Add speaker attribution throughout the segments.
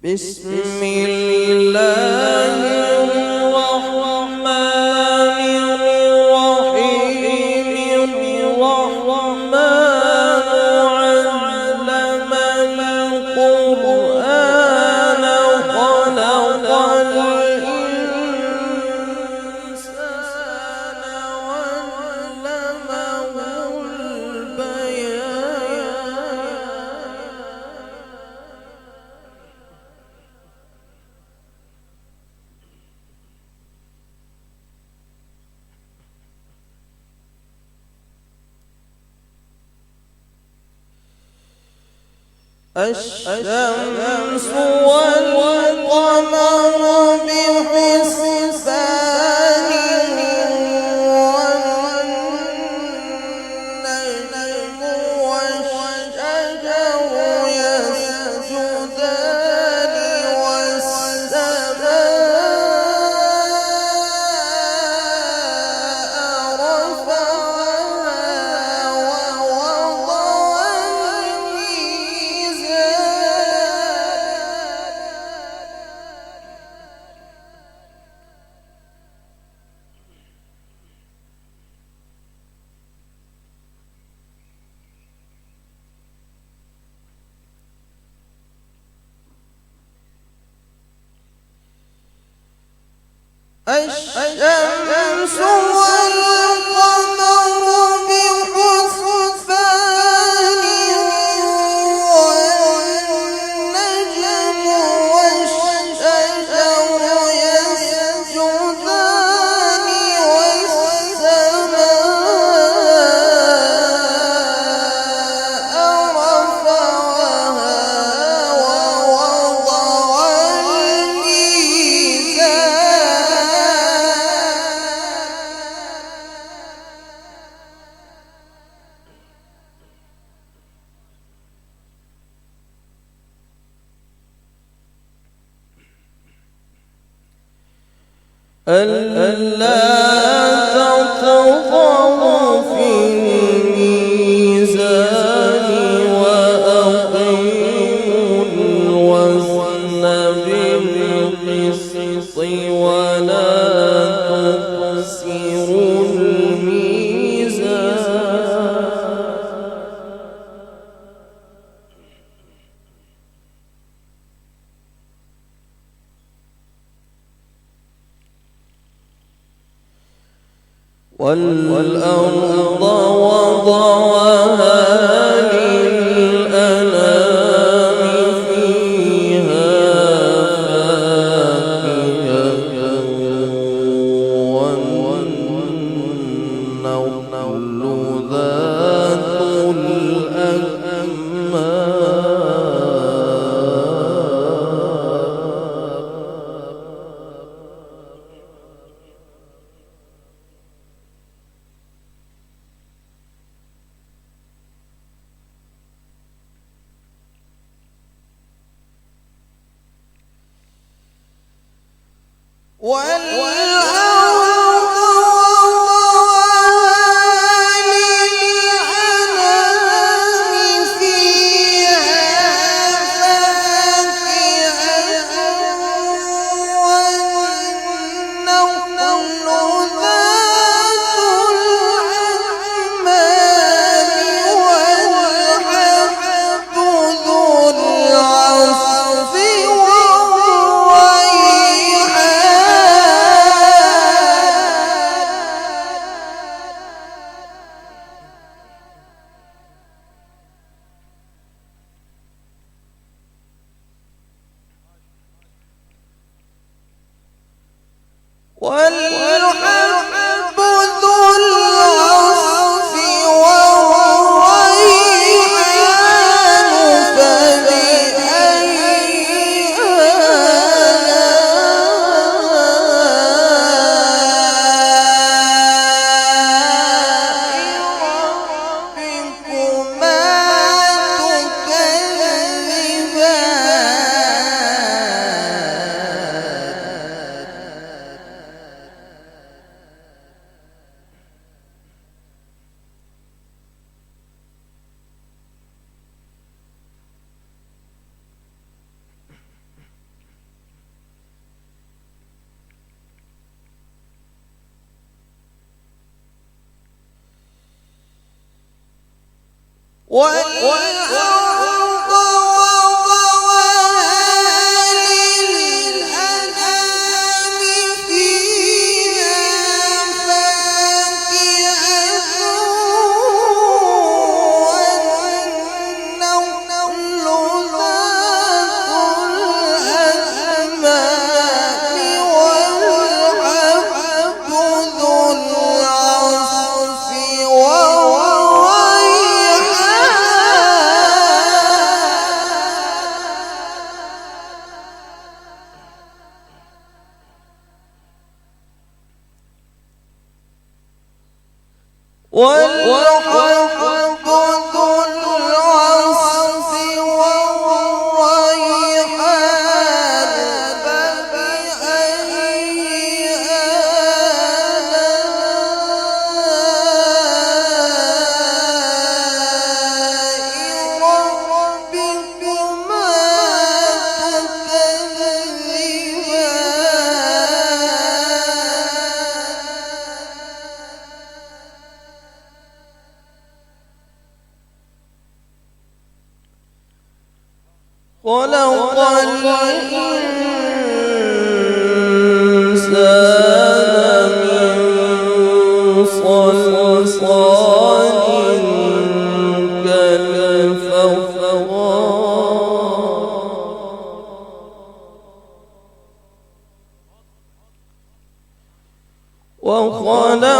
Speaker 1: بسم الله الرحمن الرحيم الرحمن علم القرآن خلق الإنسان وعلمه الشمس والقمر بحسبان والنجم والشجر يسجدان والسماء رفعها ووضع الشمس والقمر بحسبان والنجم والشجر يسجدان والسماء رفعها ووضع ألا تطغوا في الميزان وأقيموا الوزن بالقسط ولا تخسروا الميزان والأرض وضعها للأنام فيها فاكهة والنخل ذات والأرض وضعها للأنام فيها فاكهة والنخل ذات الأكمام والحب ذو العصف والحب ذو العصف والريحان فبأي آلاء ربكما تكذبان والأرض وضعها للأنعام فيها فاكهة والنخل ذات الأكمام والحب ذو العصف والحب ذو العصف والريحان فبأي آلاء ربكما تكذبان خلق الإنسان من صلصال كالفخار وخلق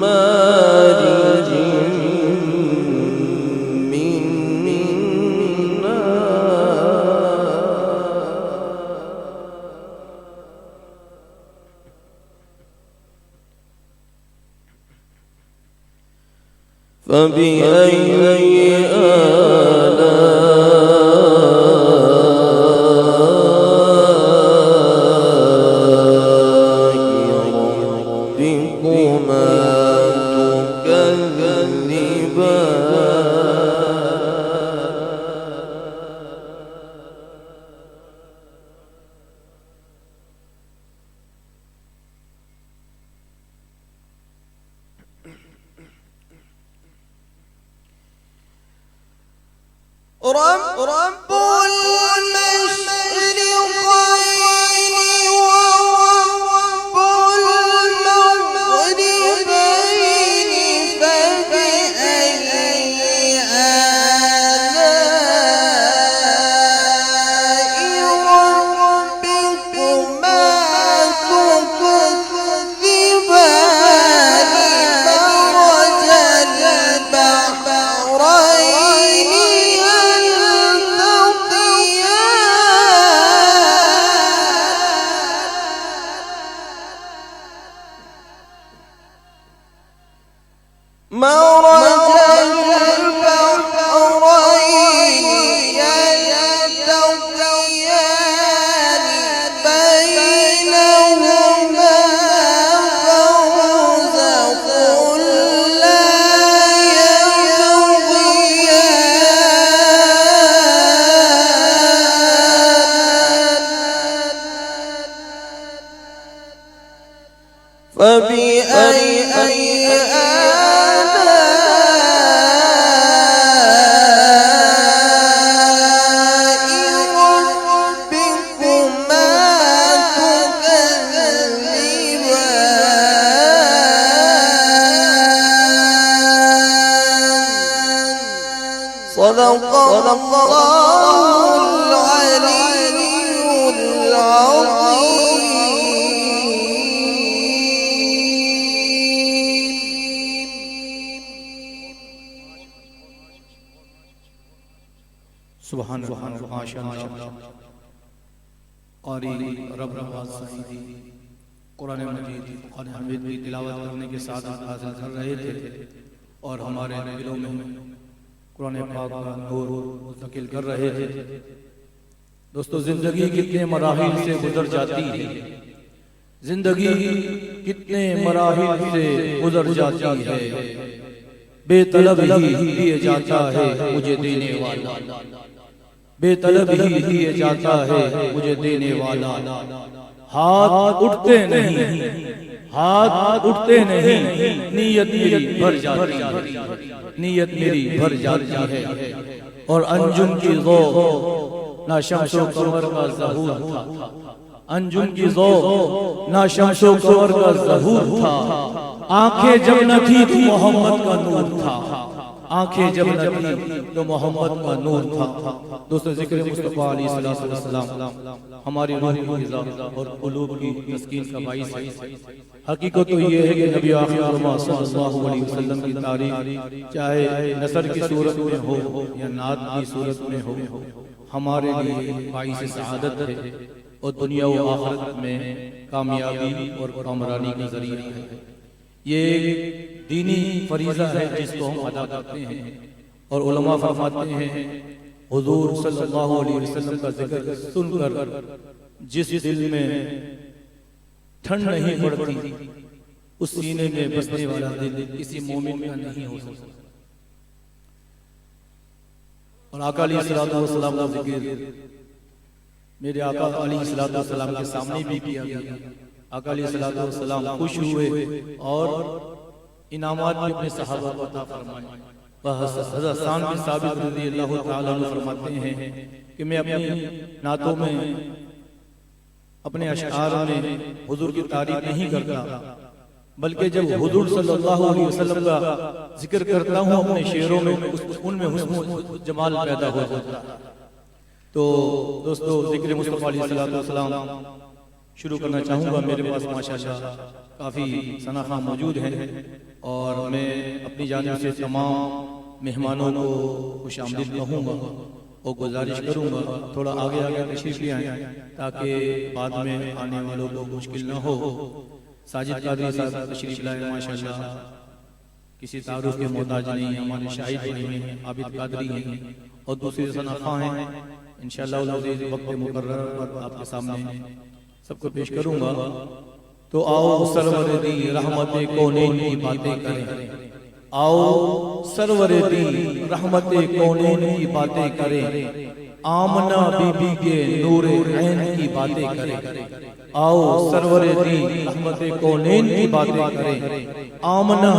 Speaker 1: مارج من نار فبأي رب المشرقين ورب المغربين فبأي آلاء ربكما تكذبان مرج البحرين مرج البحرين يلتقيان بينهما برزخ لا يبغيان فبأي صدق الله العلي العظيم
Speaker 2: सुभान माशाअल्लाह क़ारी रब नवाज़ सईदी कुरान मजीद क़ुरान हमीद की तिलावत करने के साथ हासिल कर रहे थे और हमारे दिलों में कुरान पाक का नूर मुंतकिल कर रहे थे। दोस्तों, जिंदगी कितने मराहिल से गुजर जाती है, जिंदगी कितने मराहिल से गुजर जाती है, बेतलब ही दिए जाता है मुझे देने वाला। बेतलब ही दिए जाता है मुझे देने वाला। हाथ उठते नहीं, हाथ उठते नहीं, नीयत मेरी भर जाती है, नीयत मेरी भर जाती है। और अंजुम की ज़ो ना शम्सो कमर का ज़हूर था, अंजुम की ज़ो ना शम्सो कमर का ज़हूर था। आंखें जब न थी तो मोहम्मद का नूर था, आंखें जब न थी तो मोहम्मद का नूर था। दोस्तों, ज़िक्र मुस्तफ़ा अलैहिस्सलाम हमारी रूह की ग़िज़ा और क़ुलूब की तस्कीन का बाइस है। हकीकत तो ये है कि नबी आखिर सल्लल्लाहु अलैहि वसल्लम की तारीख चाहे नसर की सूरत में हो या नात की सूरत में हो, हमारे लिए बाइस सआदत है और दुनिया व आखिरत में कामयाबी और कामरानी का ज़रिया है। ये दीनी फरीज़ा है जिसको हम अदा करते हैं। और उलमा फरमाते हैं हुजूर सल्लल्लाहु अलैहि वसल्लम का जिक्र सुनकर जिस दिल में ठंड नहीं पड़ती, उस सीने में बसने वाला दिल किसी मोमिन का नहीं हो सकता। और आका अलैहिस्सलातु वस्सलाम का जिक्र मेरे आका अलैहिस्सलातु वस्सलाम के सामने भी किया गया। आका अलैहिस्सलातु वस्सलाम खुश हुए और इनामात भी अपने सहाबा को अता फरमाए। हज़रत हसन बिन साबित रज़ियल्लाहु तआला अन्हु फरमाते हैं कि मैं अपनी नातों में, अपने अशआर में हुजूर की तारीफ नहीं करता, बल्कि जब हुजूर सल्लल्लाहु अलैहि वसल्लम का जिक्र करता हूँ अपने शेरों में, उनमें हुस्न जमाल पैदा हो जाता है। तो दोस्तों, ज़िक्र मुस्तफ़ा अलैहिस्सलातु वस्सलाम शुरू करना चाहूँगा। मेरे पास माशाअल्लाह काफ़ी सनाखा मौजूद हैं और मैं अपनी जानिब से तमाम मेहमानों को खुशामदीद कहूँगा और गुजारिश करूँगा थोड़ा आगे आगे तशरीफ़ ले आएँ ताकि बाद में आने वालों को मुश्किल न हो। साजिद कादरी साहब तशरीफ़ लाए, माशाअल्लाह किसी तारुफ के मोहताज नहीं, हमारे शाहिद बने हुए हैं, आबिद कादरी हैं और दूसरे सनाखा हैं। इंशाअल्लाह वक्त मुकर्रर पर आपके सामने सबको पेश करूँगा। तो आओ सरवर दी रहमत कौनैन की बातें करें, आओ सरवर दी रहमत कौनैन की बातें करें, आमना बीबी के नूरे ऐन की बातें करें। आओ सरवर दी रहमत कौनैन की बातें करें, आमना